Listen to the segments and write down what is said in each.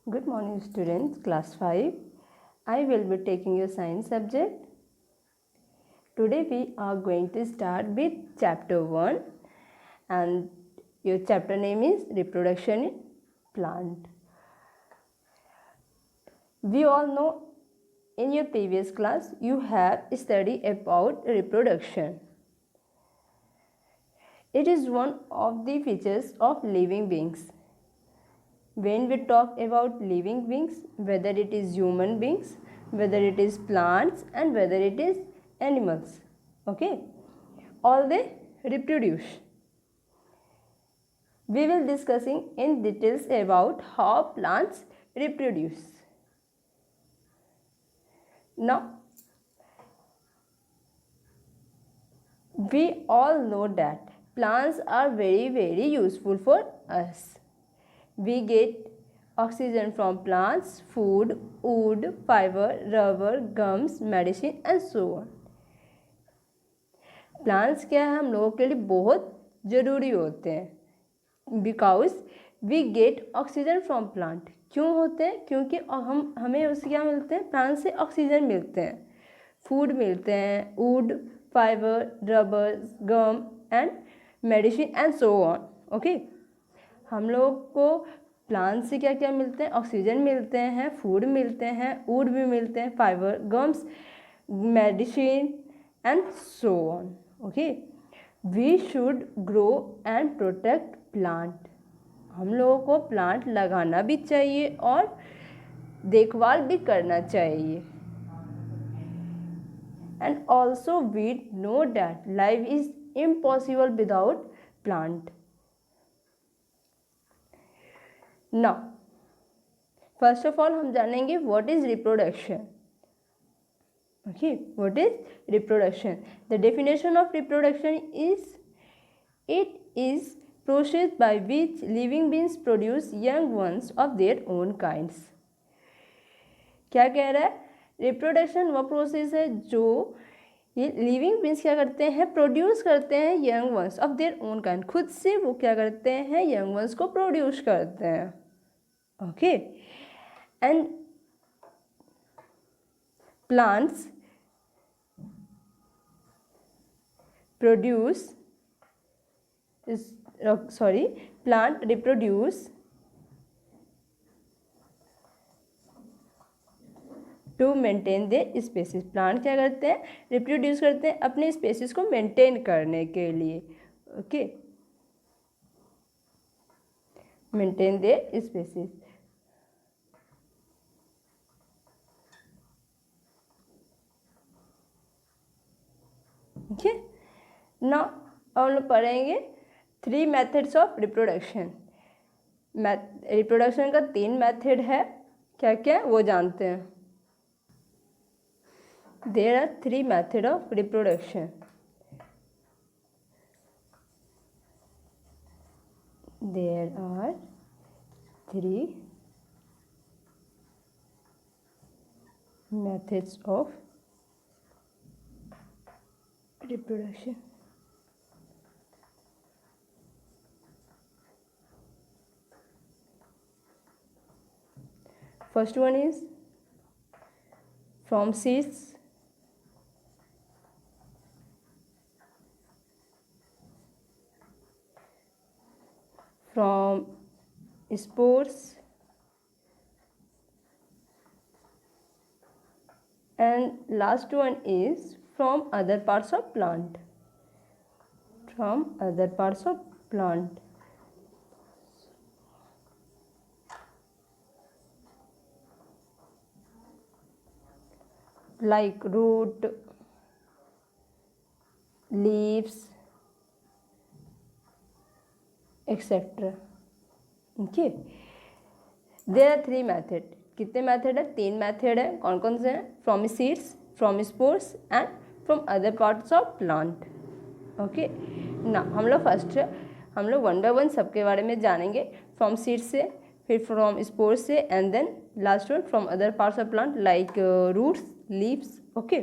Good morning students, class 5. I will be taking your science subject. Today we are going to start with chapter 1 and your chapter name is reproduction in plant. We all know in your previous class you have studied about reproduction. It is one of the features of living beings. When we talk about living beings, whether it is human beings, whether it is plants and whether it is animals, okay, all they reproduce. We will discussing in details about how plants reproduce. Now, we all know that plants are very useful for us. We get oxygen from plants, food, wood, fiber, rubber, gums, medicine and so on. Plants क्या है हम लोगों के लिए बहुत ज़रूरी होते हैं because we get oxygen from plant. क्यों होते हैं? क्योंकि हमें उससे क्या मिलते हैं? प्लांट से ऑक्सीजन मिलते हैं, फूड मिलते हैं, wood, fibre, rubber, gum and medicine and so on. Okay, हम लोग को प्लांट से क्या क्या मिलते हैं? ऑक्सीजन मिलते हैं, फूड मिलते हैं, वुड भी मिलते हैं, fibre, gums, medicine and so on. Okay, we should grow and protect plant. हम लोगों को प्लांट लगाना भी चाहिए और देखभाल भी करना चाहिए. And also we know that life is impossible without plant. Now first of all हम जानेंगे what is reproduction. Okay, what is reproduction? The definition of reproduction is it is process by which living beings produce young ones of their own kinds. क्या कह रहा है? Reproduction वह process है जो ये लिविंग बींग्स क्या करते हैं? प्रोड्यूस करते हैं young ones of their own kind. खुद से वो क्या करते हैं? यंग वंस को प्रोड्यूस करते हैं. Okay, and plants plant reproduce to maintain their species. Plant क्या करते हैं? रिप्रोड्यूस करते हैं अपने स्पेसीज को मेंटेन करने के लिए. Okay, maintain their species. Okay, now हम लोग पढ़ेंगे 3 मेथड्स ऑफ रिप्रोडक्शन. रिप्रोडक्शन का 3 मेथड है. क्या क्या वो जानते हैं? There are 3 method of reproduction. There are 3 methods of reproduction. First one is from seeds. From spores and last one is from other parts of plant. From other parts of plant. Like root, leaves, etc. Okay, there are 3 method. कितने method है? 3 method है. कौन कौन से हैं? From seeds, from spores and from other parts of plant. Okay, ना हम लोग फर्स्ट हम लोग 1 बाय 1 सबके बारे में जानेंगे. फ्रॉम सीड्स से, फिर फ्रॉम स्पोर्स से and then last one from other parts of plant like roots, leaves. Okay,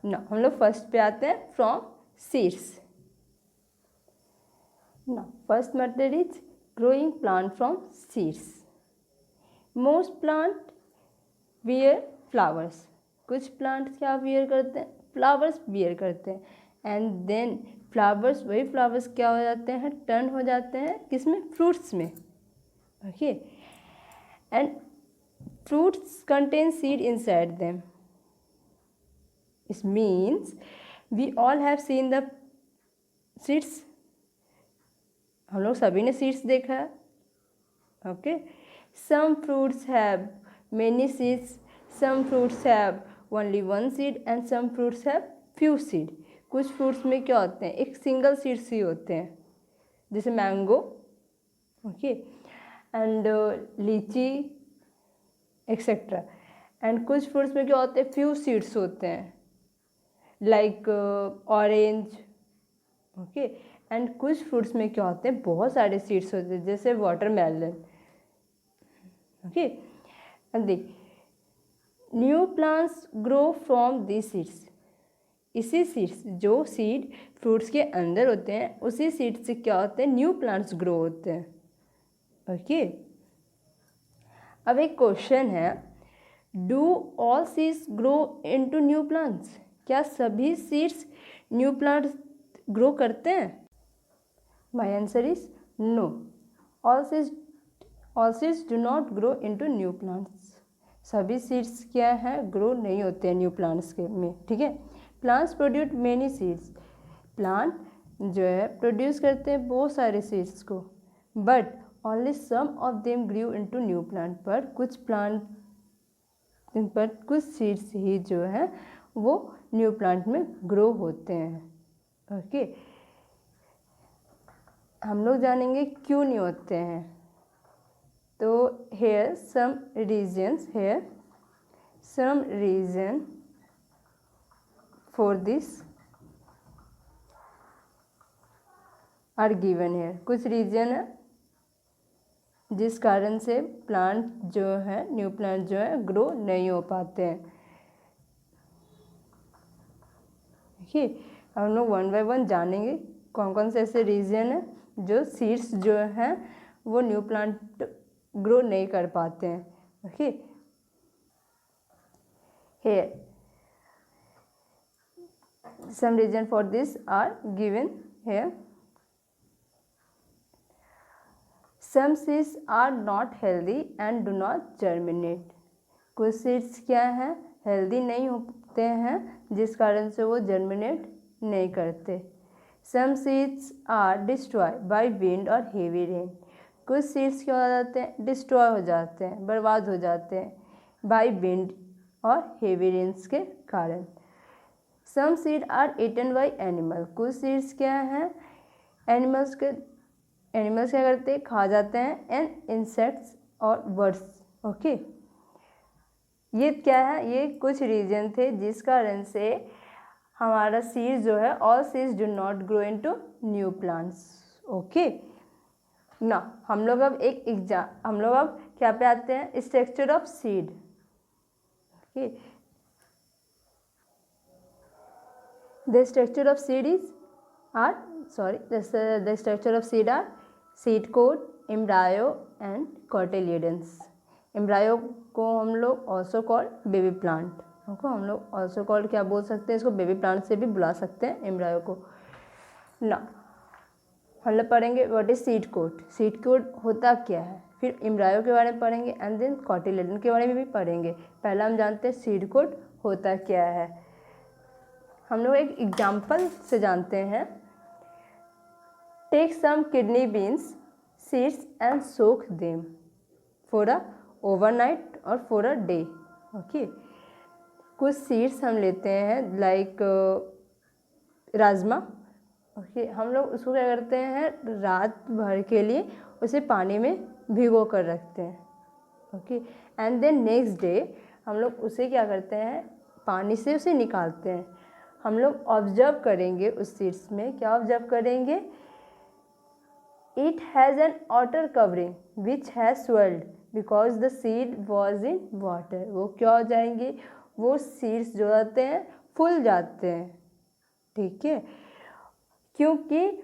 ना हम लोग फर्स्ट पे आते हैं फ्रॉम सीड्स. ना first method is growing plant from seeds. Most plant bear flowers, कुछ प्लांट्स क्या बियर करते हैं, फ्लावर्स बियर करते हैं। एंड देन फ्लावर्स, वही फ्लावर्स क्या हो जाते हैं, टर्न हो जाते हैं किसमें, फ्रूट्स में। Okay, and fruits contain seed inside them. It means we all have seen the seeds, हम लोग सभी ने सीड्स देखा है। Okay, some fruits have many seeds, some fruits have only one seed and some fruits have few seed. कुछ fruits में क्या होते हैं, एक सिंगल सीड्स ही होते हैं, जैसे मैंगो, ओके, एंड लीची एक्सेट्रा। एंड कुछ फ्रूट्स में क्या होते हैं, फ्यू सीड्स होते हैं, लाइक ऑरेंज, ओके। एंड कुछ फ्रूट्स में क्या होते हैं, बहुत सारे सीड्स होते हैं, जैसे वाटरमेलन, ओके। एंड देख, new plants grow from this seeds. इसी सीड्स, जो सीड फ्रूट्स के अंदर होते हैं, उसी सीड से क्या होते हैं, न्यू प्लांट्स ग्रो होते हैं। ओके, अब एक क्वेश्चन है, do all seeds grow into new plants? क्या सभी सीड्स न्यू प्लांट्स ग्रो करते हैं? My answer is no, all seeds do not grow into new plants. सभी सीड्स क्या है, ग्रो नहीं होते हैं न्यू प्लांट्स के में, ठीक है। Plants produce many seeds, plant जो है प्रोड्यूस करते हैं बहुत सारे सीड्स को, but only some of them grew into new plant. पर कुछ सीड्स ही जो है वो न्यू प्लांट में ग्रो होते हैं। ओके, हम लोग जानेंगे क्यों नहीं होते हैं। तो here some reason for this are given here। कुछ रीजन है जिस कारण से प्लांट जो है, न्यू प्लांट जो है ग्रो नहीं हो पाते हैं। देखिए, हम लोग वन बाय वन जानेंगे कौन कौन से ऐसे रीजन है जो सीड्स जो हैं वो न्यू प्लांट ग्रो नहीं कर पाते हैं। Okay, here some reason for this are given here। some seeds are not healthy and do not germinate। कुछ सीड्स क्या है, हेल्दी नहीं होते हैं जिस कारण से वो जर्मिनेट नहीं करते। some seeds are destroyed by wind or heavy rain। कुछ सीड्स क्या हो जाते हैं, डिस्ट्रॉय हो जाते हैं, बर्बाद हो जाते हैं बाय विंड और हेवी रेन्स के कारण। Some seed are eaten by animal. कुछ सीड्स क्या हैं, एनिमल्स क्या करते हैं, खा जाते हैं, एंड इंसेक्ट्स और बर्ड्स। ओके, ये क्या है, ये कुछ रीजन थे जिस कारण से हमारा सीड जो है, all seeds do not grow into new plants. Okay ना, हम लोग अब क्या पे आते हैं, structure of seed. Okay, the structure of seed are seed coat, embryo and cotyledons. Embryo को हम लोग ऑल्सो कॉल्ड बेबी प्लांट, हम लोग ऑल्सो कॉल्ड क्या बोल सकते हैं, इसको बेबी प्लांट से भी बुला सकते हैं एम्ब्रायो को ना। हम लोग पढ़ेंगे what is seed coat, seed coat होता क्या है, फिर एम्ब्रायो के बारे में पढ़ेंगे, एंड देन कोटिलिडन के बारे में भी पढ़ेंगे। पहला हम जानते हैं सीड कोट होता क्या है। हम लोग एक एग्जाम्पल से जानते हैं। Take some kidney beans seeds and soak them for a overnight और फॉर अ डे। ओके, कुछ सीड्स हम लेते हैं लाइक राजमा। ओके, हम लोग उसको क्या करते हैं, रात भर के लिए उसे पानी में भिगो कर रखते हैं। Okay, and then next day हम लोग उसे क्या करते हैं, पानी से उसे निकालते हैं। हम लोग ऑब्जर्व करेंगे उस सीड्स में, क्या ऑब्जर्व करेंगे, it has an outer covering which has swelled because the seed was in water. वो क्या हो जाएंगे, वो सीड्स जो होते हैं फूल जाते हैं, ठीक है, क्योंकि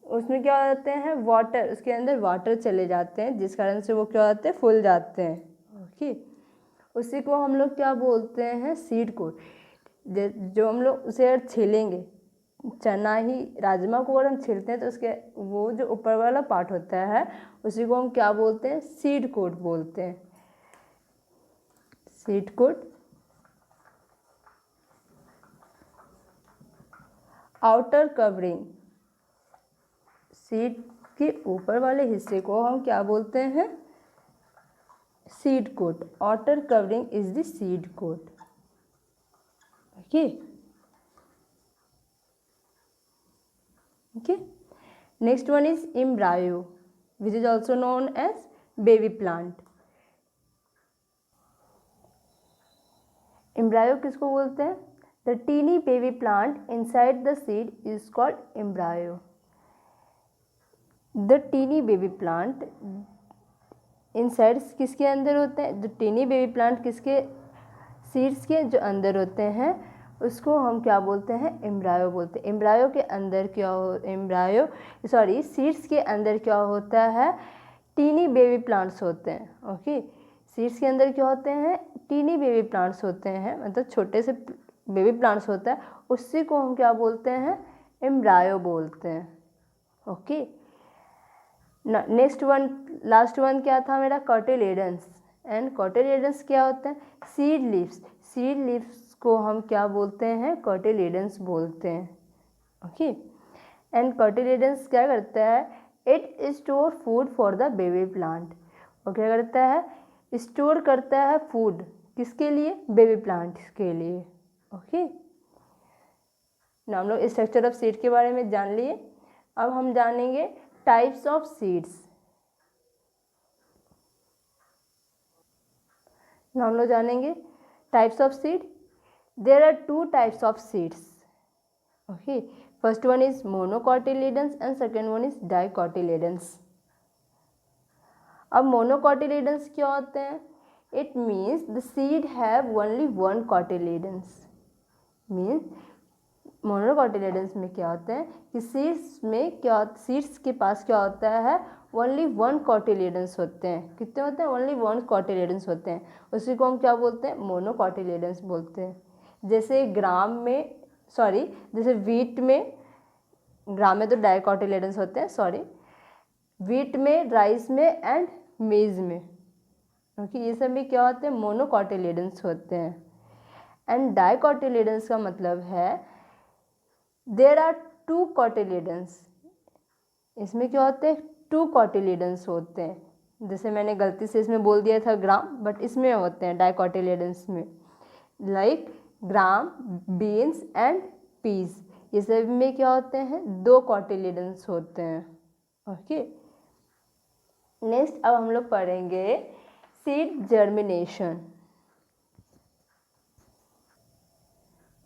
उसमें क्या हो जाते हैं, वाटर, उसके अंदर वाटर चले जाते हैं जिस कारण से वो क्या होते हैं, फूल जाते हैं। ओके। उसी को हम लोग क्या बोलते हैं, सीड कोट। जो हम लोग उसे अगर छीलेंगे, चना ही राजमा को अगर हम छीलते हैं तो उसके वो जो ऊपर वाला पार्ट होता है उसी को हम क्या बोलते हैं, सीड कोट बोलते हैं, seed coat. Outer covering, seed के ऊपर वाले हिस्से को हम क्या बोलते हैं, seed coat. Outer covering is the seed coat. Okay okay. Next one is embryo, which is also known as baby plant। embryo किसको बोलते हैं, the teeny baby plant inside the seed is called embryo। the teeny baby plant inside किसके अंदर होते हैं, जो teeny baby plant किसके, seeds के जो अंदर होते हैं उसको हम क्या बोलते हैं, एम्ब्रायो बोलते हैं। एम्ब्रायो के अंदर क्या हो, सीड्स के अंदर क्या होता है, टीनी बेबी प्लांट्स होते हैं। ओके, सीड्स के अंदर क्या होते हैं, टीनी बेबी प्लांट्स होते हैं, मतलब छोटे से बेबी प्लांट्स होता है, उसी को हम क्या बोलते हैं, एम्ब्रायो बोलते हैं। Okay, next one, last one क्या था मेरा, कॉटिलेडन्स। एंड कॉटिलेडन्स क्या होते हैं, सीड लीव्स। सीड लीव्स को हम क्या बोलते हैं, कॉटिलेडन्स बोलते हैं। ओके, एंड कॉटिलेडन्स क्या करता है, it store food for the baby plant. और क्या करता है, स्टोर करता है फूड, किसके लिए, बेबी प्लांट्स के लिए। ओके, हम लोग स्ट्रक्चर ऑफ सीड के बारे में जान लिए। अब हम जानेंगे टाइप्स ऑफ सीड्स। हम लोग जानेंगे types of seed. There are two types of seeds. Okay, first one is monocotyledons and second one is dicotyledons. अब मोनोकॉटिलेडन्स क्या होते हैं, it means the seed have only one cotyledons. Means monocotyledons में क्या होता है कि सीड्स में क्या, सीड्स के पास क्या होता है, ओनली वन कॉटिलेडन्स होते हैं। कितने होते हैं, ओनली वन कॉटिलेडन्स होते हैं। उसी को हम क्या बोलते हैं, मोनोकॉटिलेडन्स बोलते हैं। जैसे जैसे वीट में, ग्राम में तो डाइकॉटिलेडन्स होते हैं, वीट में, राइस में एंड मेज में। क्योंकि ये सब में क्या होते हैं, मोनोकॉटिलेडन्स होते हैं। एंड डाइकॉटिलेडन्स का मतलब है देयर आर टू कॉटिलेडन्स। इसमें क्या होते हैं, टू कॉटिलेडन्स होते हैं। जैसे मैंने गलती से इसमें बोल दिया था ग्राम, बट इसमें होते हैं डाइकॉटिलेडन्स में, like gram, beans and peas. ये सब में क्या होते हैं, दो कॉटिलेडन्स होते हैं। ओके, नेक्स्ट अब हम लोग पढ़ेंगे सीड जर्मिनेशन।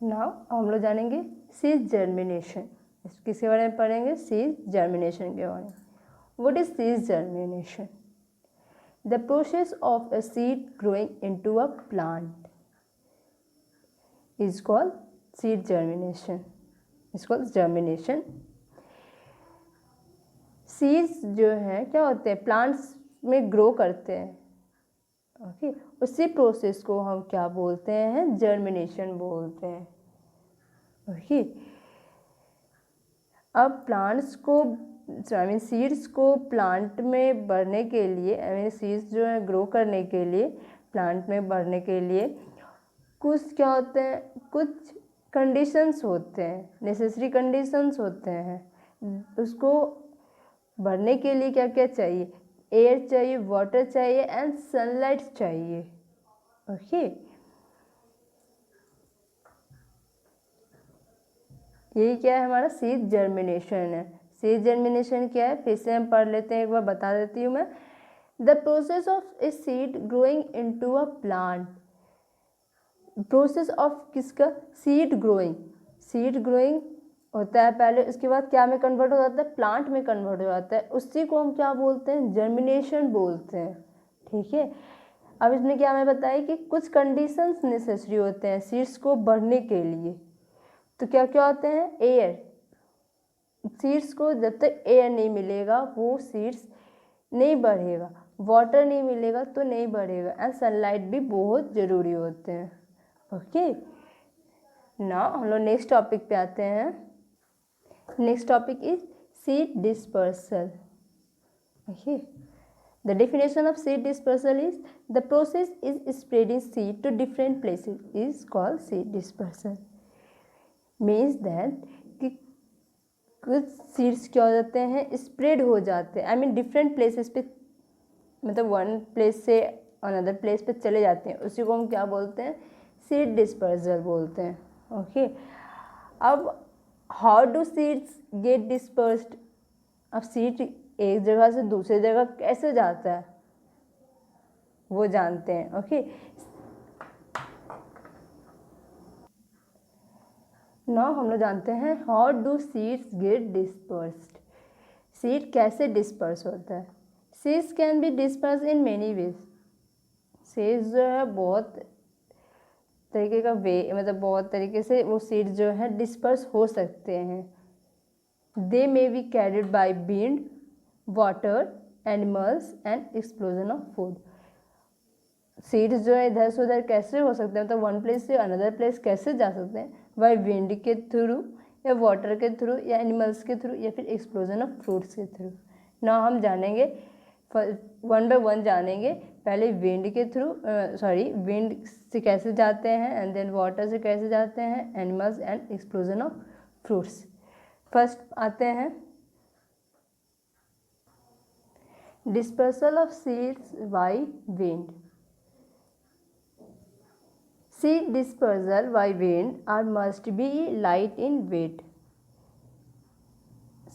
नाउ हम लोग जानेंगे सीड जर्मिनेशन। किसके बारे में पढ़ेंगे, सीड जर्मिनेशन के बारे में। What is seed germination? The process of a seed growing into a plant is called seed germination. Is called germination. Seeds जो हैं क्या होते हैं, प्लांट्स में ग्रो करते हैं। ओके, उसी प्रोसेस को हम क्या बोलते हैं, जर्मिनेशन बोलते हैं। ओके, अब प्लांट्स को, सीड्स को प्लांट में बढ़ने के लिए, सीड्स जो है ग्रो करने के लिए, प्लांट में बढ़ने के लिए कुछ क्या होते हैं, कुछ कंडीशंस होते हैं, नेसेसरी कंडीशंस होते हैं। उसको बढ़ने के लिए क्या क्या चाहिए, एयर चाहिए, वाटर चाहिए एंड सनलाइट चाहिए। ओके, यही क्या है, हमारा सीड जर्मिनेशन है। सीड जर्मिनेशन क्या है, फिर से हम पढ़ लेते हैं, एक बार बता देती हूँ मैं। The process of a seed growing into a plant. Process of किसका, सीड ग्रोइंग। सीड ग्रोइंग होता है पहले, उसके बाद क्या में कन्वर्ट हो जाता है, प्लांट में कन्वर्ट हो जाता है। उसी को हम क्या बोलते हैं, जर्मिनेशन बोलते हैं। ठीक है, अब इसमें क्या हमें बताया कि कुछ कंडीशंस नेसेसरी होते हैं सीड्स को बढ़ने के लिए। तो क्या क्या होते हैं, एयर। सीड्स को जब तक एयर नहीं मिलेगा वो सीड्स नहीं बढ़ेगा। वाटर नहीं मिलेगा तो नहीं बढ़ेगा, एंड सनलाइट भी बहुत ज़रूरी होते हैं। ओके, नाउ हम लोग नेक्स्ट टॉपिक पे आते हैं। Next topic is seed dispersal. Okay, the definition of seed dispersal is the process is spreading seed to different places is called seed dispersal. Means that कि कुछ सीड्स क्या हो जाते हैं, स्प्रेड हो जाते हैं, आई मीन डिफरेंट प्लेसेस पे, मतलब वन प्लेस से अनदर प्लेस पे चले जाते हैं, उसी को हम क्या बोलते हैं, सीड डिस्पर्सल बोलते हैं। ओके, अब how do seeds get dispersed, अब सीड एक जगह से दूसरी जगह कैसे जाता है वो जानते हैं। ओके, नाउ हम लोग जानते हैं how do seeds get dispersed, seed कैसे डिस्पर्स होता है। Seeds can be disperse in many ways, seeds जो है बहुत तरीके का मतलब बहुत तरीके से वो सीड्स जो है डिस्पर्स हो सकते हैं। They may be carried by wind, water, animals and explosion of food. Seeds जो है इधर से उधर कैसे हो सकते हैं, मतलब वन प्लेस से अनदर प्लेस कैसे जा सकते हैं, बाय विंड के थ्रू या वाटर के थ्रू या एनिमल्स के थ्रू या फिर एक्सप्लोजन ऑफ फ्रूट्स के थ्रू। ना हम जानेंगे वन बाय वन जानेंगे, पहले विंड के थ्रू विंड से कैसे जाते हैं, एंड देन वाटर से कैसे जाते हैं, animals and explosion of fruits. First आते हैं dispersal of seeds by wind. Seed dispersal by wind are must be light in weight.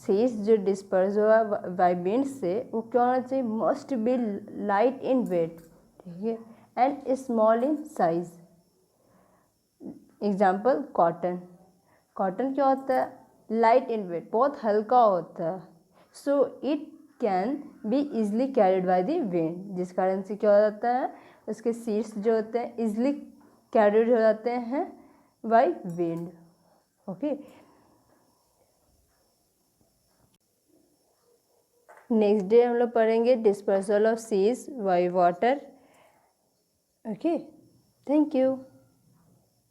Seeds जो डिस्पर्स हुआ बाय विंड से वो क्या होना चाहिए, must be light in weight, ठीक है, and small in size. Example cotton, cotton क्या होता है, लाइट इन वेट, बहुत हल्का होता है, so it can be easily carried by the wind, जिस कारण से क्या हो जाता है, उसके सीड्स जो होते हैं ईजली कैरिड हो जाते हैं by wind. Okay, next day हम लोग पढ़ेंगे dispersal of seeds by water. Okay, thank you.